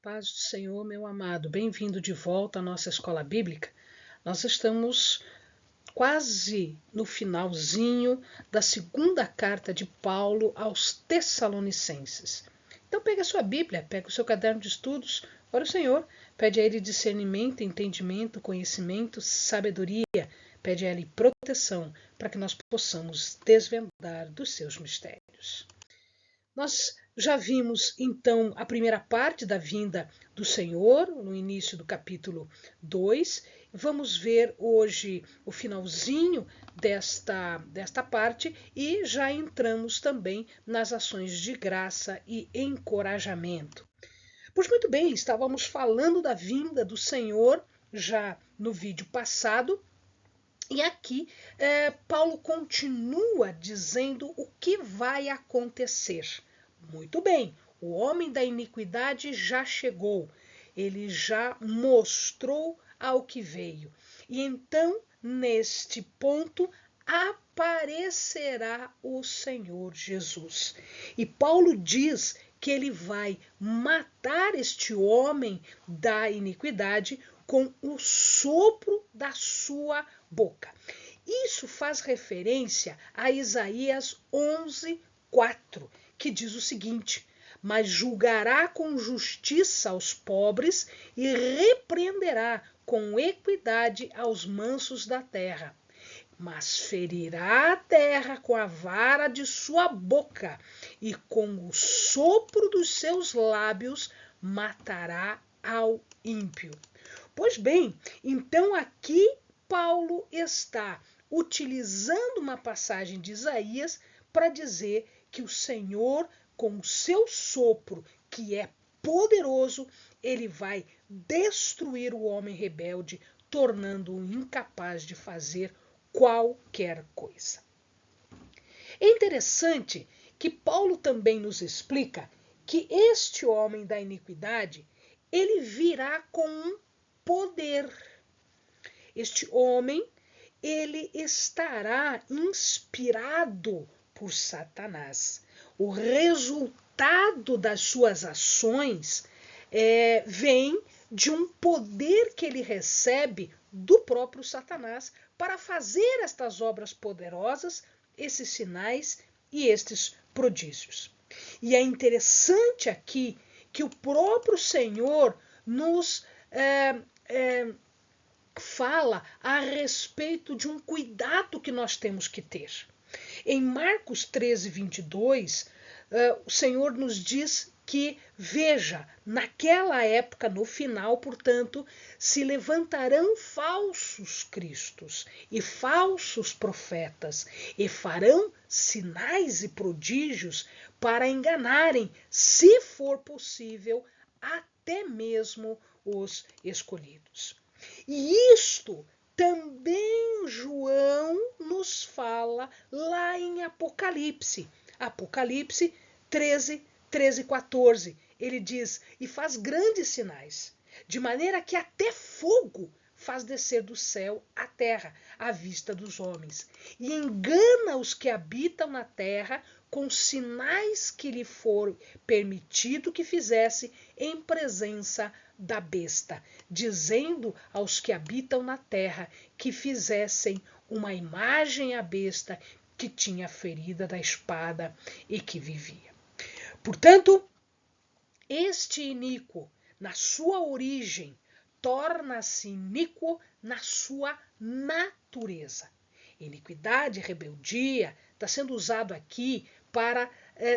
paz do Senhor, meu amado. Bem-vindo de volta à nossa escola bíblica. Nós estamos quase no finalzinho da segunda carta de Paulo aos Tessalonicenses. Então pega a sua Bíblia, pega o seu caderno de estudos, ora o Senhor, pede a Ele discernimento, entendimento, conhecimento, sabedoria, pede a Ele proteção para que nós possamos desvendar dos seus mistérios. Nós já vimos, então, a primeira parte da vinda do Senhor, no início do capítulo 2. Vamos ver hoje o finalzinho desta parte e já entramos também nas ações de graça e encorajamento. Pois muito bem, estávamos falando da vinda do Senhor já no vídeo passado. E aqui Paulo continua dizendo o que vai acontecer. Muito bem, o homem da iniquidade já chegou, ele já mostrou ao que veio. E então, neste ponto, aparecerá o Senhor Jesus. E Paulo diz que ele vai matar este homem da iniquidade com o sopro da sua boca. Isso faz referência a Isaías 11:4, que diz o seguinte: mas julgará com justiça aos pobres e repreenderá com equidade aos mansos da terra. Mas ferirá a terra com a vara de sua boca e com o sopro dos seus lábios matará ao ímpio. Pois bem, então aqui Paulo está utilizando uma passagem de Isaías para dizer que o Senhor, com o seu sopro, que é poderoso, ele vai destruir o homem rebelde, tornando-o incapaz de fazer qualquer coisa. É interessante que Paulo também nos explica que este homem da iniquidade, ele virá com um poder. Este homem, ele estará inspirado por Satanás. O resultado das suas ações vem de um poder que ele recebe do próprio Satanás para fazer estas obras poderosas, esses sinais e estes prodígios. E é interessante aqui que o próprio Senhor nos fala a respeito de um cuidado que nós temos que ter. Em Marcos 13:22, o Senhor nos diz que, veja, naquela época, no final, portanto, se levantarão falsos cristos e falsos profetas e farão sinais e prodígios para enganarem, se for possível, até mesmo os escolhidos. E isto também João nos fala lá em Apocalipse. Apocalipse 13:14. Ele diz: e faz grandes sinais, de maneira que até fogo faz descer do céu à terra, à vista dos homens. E engana os que habitam na terra com sinais que lhe for permitido que fizesse em presença da besta, dizendo aos que habitam na terra que fizessem uma imagem à besta que tinha a ferida da espada e que vivia. Portanto, este iníquo, na sua origem, torna-se iníquo na sua natureza. Iniquidade, rebeldia, está sendo usado aqui para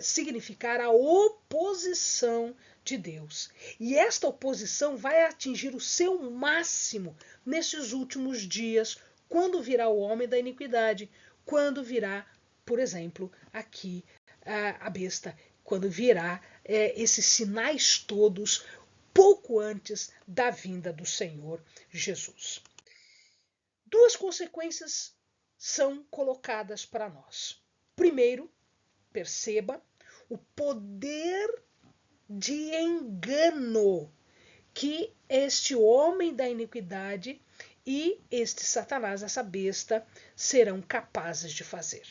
significar a oposição de Deus. E esta oposição vai atingir o seu máximo nesses últimos dias, quando virá o homem da iniquidade, quando virá, por exemplo, aqui a besta, quando virá esses sinais todos pouco antes da vinda do Senhor Jesus. Duas consequências são colocadas para nós. Primeiro, perceba o poder de engano que este homem da iniquidade e este Satanás, essa besta, serão capazes de fazer.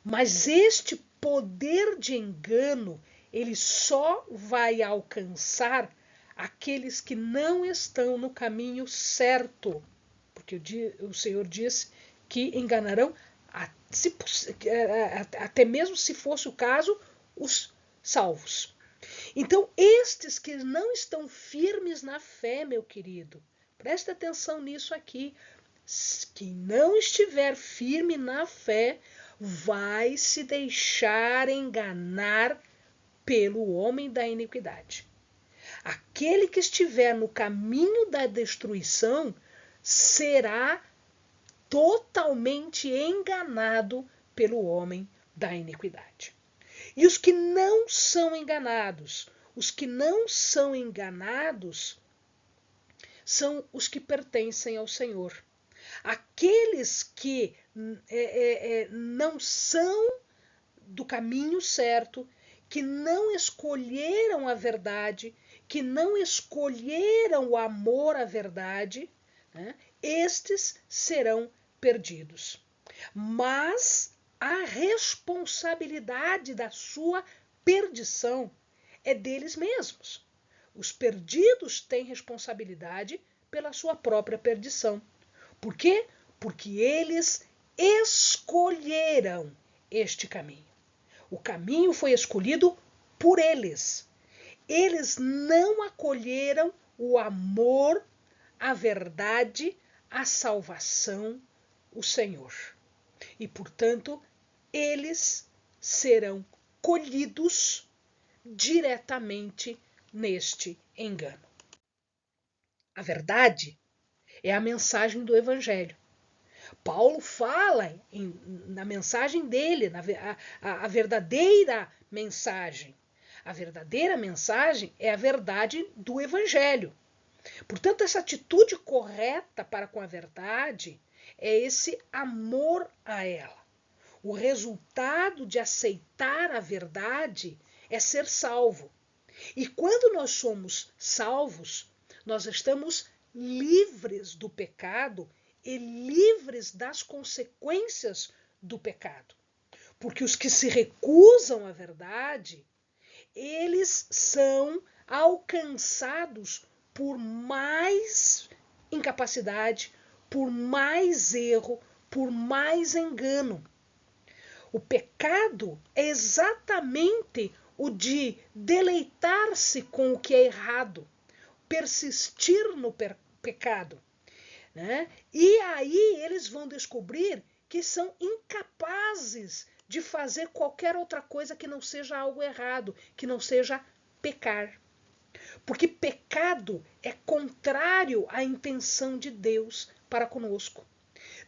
Mas este poder de engano, ele só vai alcançar aqueles que não estão no caminho certo, porque o Senhor disse que enganarão até mesmo se fosse o caso, os salvos. Então, estes que não estão firmes na fé, meu querido, preste atenção nisso aqui. Quem não estiver firme na fé vai se deixar enganar pelo homem da iniquidade. Aquele que estiver no caminho da destruição será totalmente enganado pelo homem da iniquidade. E os que não são enganados, são os que pertencem ao Senhor. Aqueles que não são do caminho certo, que não escolheram a verdade, que não escolheram o amor à verdade, né, estes serão perdidos. Mas a responsabilidade da sua perdição é deles mesmos. Os perdidos têm responsabilidade pela sua própria perdição. Por quê? Porque eles escolheram este caminho. O caminho foi escolhido por eles. Eles não acolheram o amor, a verdade, a salvação, o Senhor. E, portanto, eles serão colhidos diretamente neste engano. A verdade é a mensagem do Evangelho. Paulo fala na mensagem dele, a verdadeira mensagem. A verdadeira mensagem é a verdade do Evangelho. Portanto, essa atitude correta para com a verdade é esse amor a ela. O resultado de aceitar a verdade é ser salvo. E quando nós somos salvos, nós estamos livres do pecado e livres das consequências do pecado. Porque os que se recusam à verdade, eles são alcançados por mais incapacidade, por mais erro, por mais engano. O pecado é exatamente o de deleitar-se com o que é errado, persistir no pecado, né? E aí eles vão descobrir que são incapazes de fazer qualquer outra coisa que não seja algo errado, que não seja pecar. Porque pecado é contrário à intenção de Deus para conosco.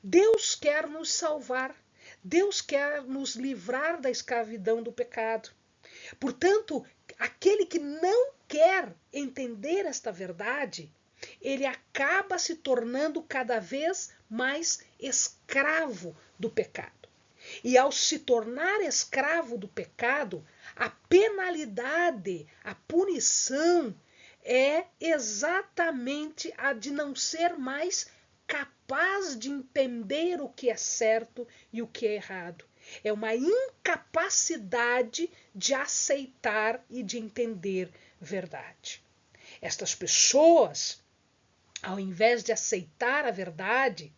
Deus quer nos salvar. Deus quer nos livrar da escravidão do pecado. Portanto, aquele que não quer entender esta verdade, ele acaba se tornando cada vez mais escravo do pecado. E ao se tornar escravo do pecado, a penalidade, a punição é exatamente a de não ser mais capaz de entender o que é certo e o que é errado. É uma incapacidade de aceitar e de entender verdade. Estas pessoas, ao invés de aceitar a verdade,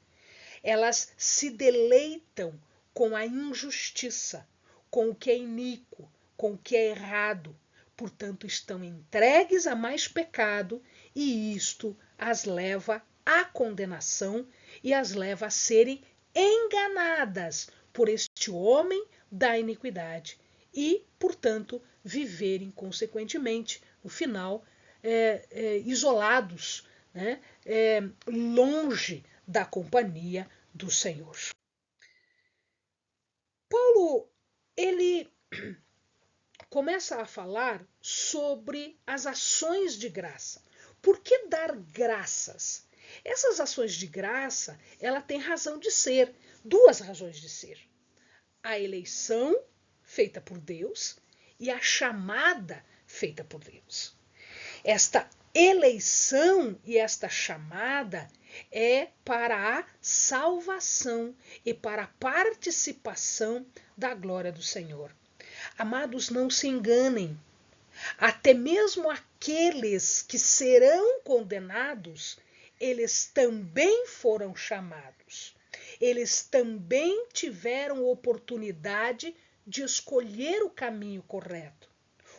elas se deleitam com a injustiça, com o que é iníquo, com o que é errado. Portanto, estão entregues a mais pecado e isto as leva à condenação e as leva a serem enganadas por este homem da iniquidade e, portanto, viverem, consequentemente, no final, isolados, né? Longe da companhia do Senhor. Paulo, ele começa a falar sobre as ações de graça. Por que dar graças? Essas ações de graça, ela tem razão de ser, duas razões de ser. A eleição feita por Deus e a chamada feita por Deus. Esta eleição e esta chamada é para a salvação e para a participação da glória do Senhor. Amados, não se enganem. Até mesmo aqueles que serão condenados, eles também foram chamados. Eles também tiveram oportunidade de escolher o caminho correto.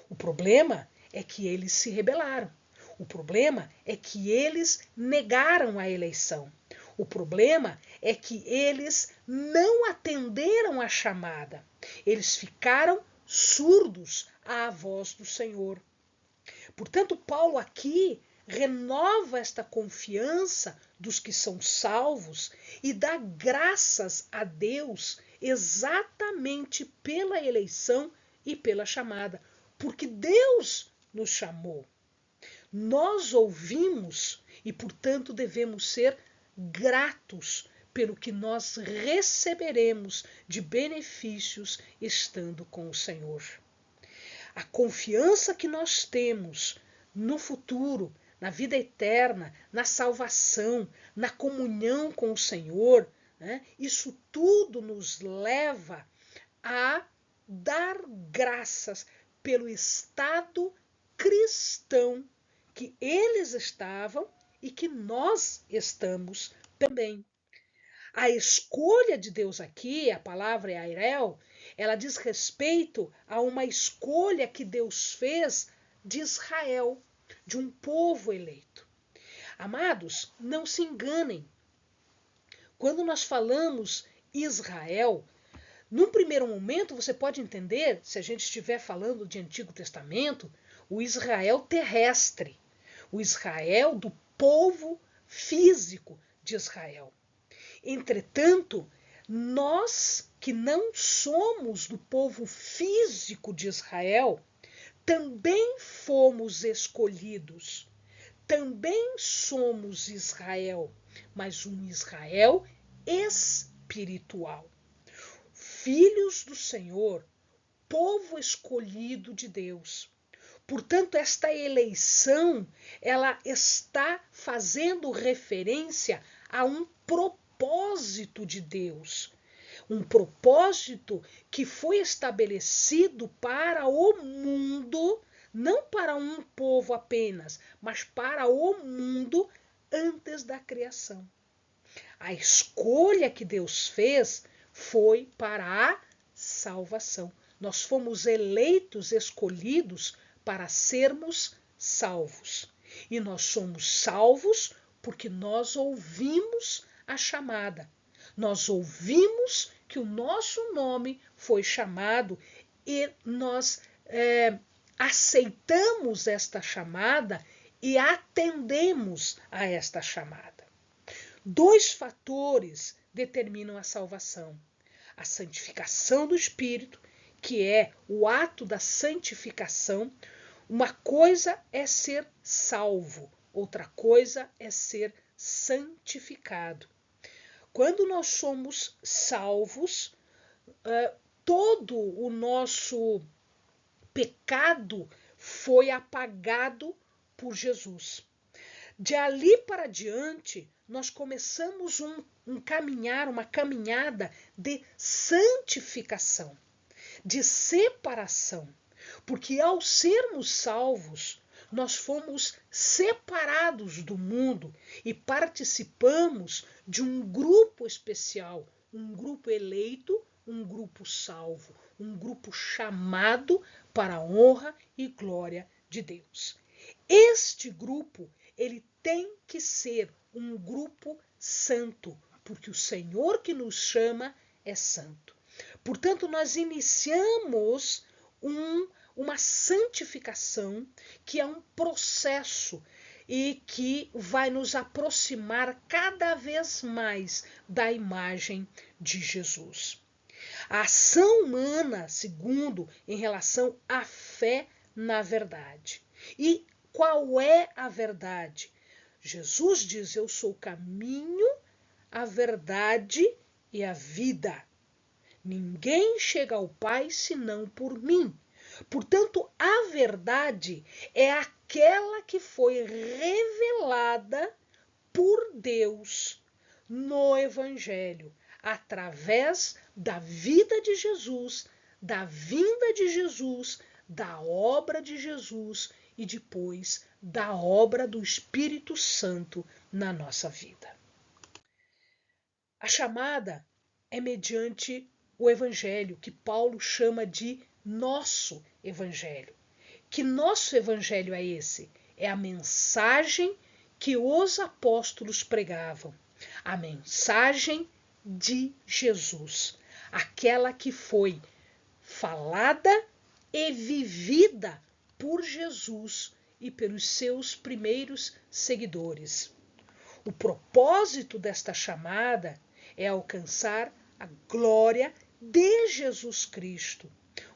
O problema é que eles se rebelaram. O problema é que eles negaram a eleição. O problema é que eles não atenderam à chamada. Eles ficaram surdos à voz do Senhor. Portanto, Paulo aqui renova esta confiança dos que são salvos e dá graças a Deus exatamente pela eleição e pela chamada, porque Deus nos chamou. Nós ouvimos e, portanto, devemos ser gratos pelo que nós receberemos de benefícios estando com o Senhor. A confiança que nós temos no futuro, na vida eterna, na salvação, na comunhão com o Senhor, né? Isso tudo nos leva a dar graças pelo estado cristão que eles estavam e que nós estamos também. A escolha de Deus aqui, a palavra é airel, ela diz respeito a uma escolha que Deus fez de Israel, de um povo eleito. Amados, não se enganem. Quando nós falamos Israel, num primeiro momento você pode entender, se a gente estiver falando de Antigo Testamento, o Israel terrestre, o Israel do povo físico de Israel. Entretanto, nós que não somos do povo físico de Israel, também fomos escolhidos. Também somos Israel, mas um Israel espiritual. Filhos do Senhor, povo escolhido de Deus. Portanto, esta eleição, ela está fazendo referência a um propósito de Deus. Um propósito que foi estabelecido para o mundo, não para um povo apenas, mas para o mundo antes da criação. A escolha que Deus fez foi para a salvação. Nós fomos eleitos, escolhidos para sermos salvos. E nós somos salvos porque nós ouvimos a chamada. Nós ouvimos que o nosso nome foi chamado e nós aceitamos esta chamada e atendemos a esta chamada. 2 fatores determinam a salvação: a santificação do Espírito, que é o ato da santificação. Uma coisa é ser salvo, outra coisa é ser santificado. Quando nós somos salvos, todo o nosso pecado foi apagado por Jesus. De ali para diante, nós começamos uma caminhada de santificação, de separação. Porque ao sermos salvos, nós fomos separados do mundo e participamos de um grupo especial, um grupo eleito, um grupo salvo, um grupo chamado para a honra e glória de Deus. Este grupo, ele tem que ser um grupo santo, porque o Senhor que nos chama é santo. Portanto, nós iniciamos uma santificação que é um processo e que vai nos aproximar cada vez mais da imagem de Jesus. A ação humana, segundo, em relação à fé na verdade. E qual é a verdade? Jesus diz: eu sou o caminho, a verdade e a vida. Ninguém chega ao Pai senão por mim. Portanto, a verdade é aquela que foi revelada por Deus no Evangelho, através da vida de Jesus, da vinda de Jesus, da obra de Jesus e depois da obra do Espírito Santo na nossa vida. A chamada é mediante o Evangelho, que Paulo chama de nosso Evangelho. Que nosso Evangelho é esse? É a mensagem que os apóstolos pregavam, a mensagem de Jesus, aquela que foi falada e vivida por Jesus e pelos seus primeiros seguidores. O propósito desta chamada é alcançar a glória de Jesus Cristo,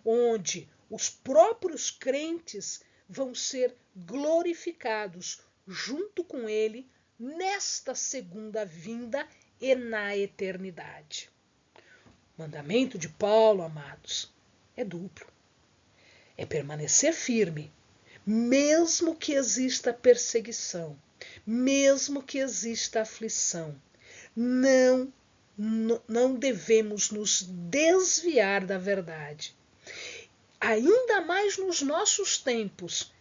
onde os próprios crentes vão ser glorificados junto com ele nesta segunda vinda e na eternidade. O mandamento de Paulo, amados, é duplo. É permanecer firme, mesmo que exista perseguição, mesmo que exista aflição. Não devemos nos desviar da verdade. Ainda mais nos nossos tempos.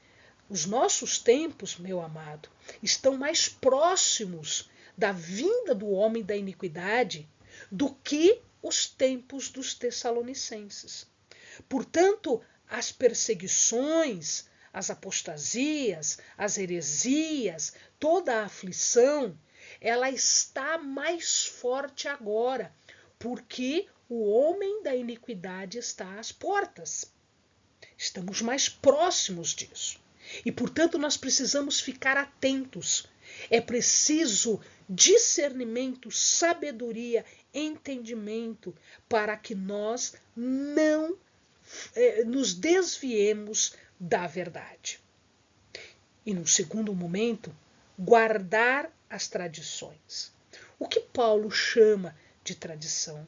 Os nossos tempos, meu amado, estão mais próximos da vinda do homem da iniquidade do que os tempos dos Tessalonicenses. Portanto, as perseguições, as apostasias, as heresias, toda a aflição, ela está mais forte agora, porque o homem da iniquidade está às portas. Estamos mais próximos disso. E, portanto, nós precisamos ficar atentos. É preciso discernimento, sabedoria, entendimento, para que nós não nos desviemos da verdade. E, num segundo momento, guardar as tradições. O que Paulo chama de tradição,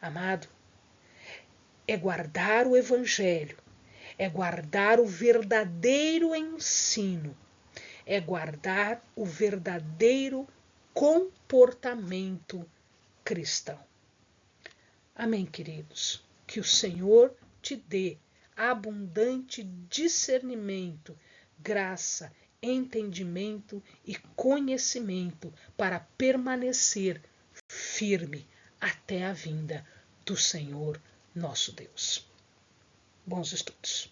amado, é guardar o Evangelho, é guardar o verdadeiro ensino, é guardar o verdadeiro comportamento cristão. Amém, queridos? Que o Senhor te dê abundante discernimento, graça, entendimento e conhecimento para permanecer firme até a vinda do Senhor nosso Deus. Bons estudos.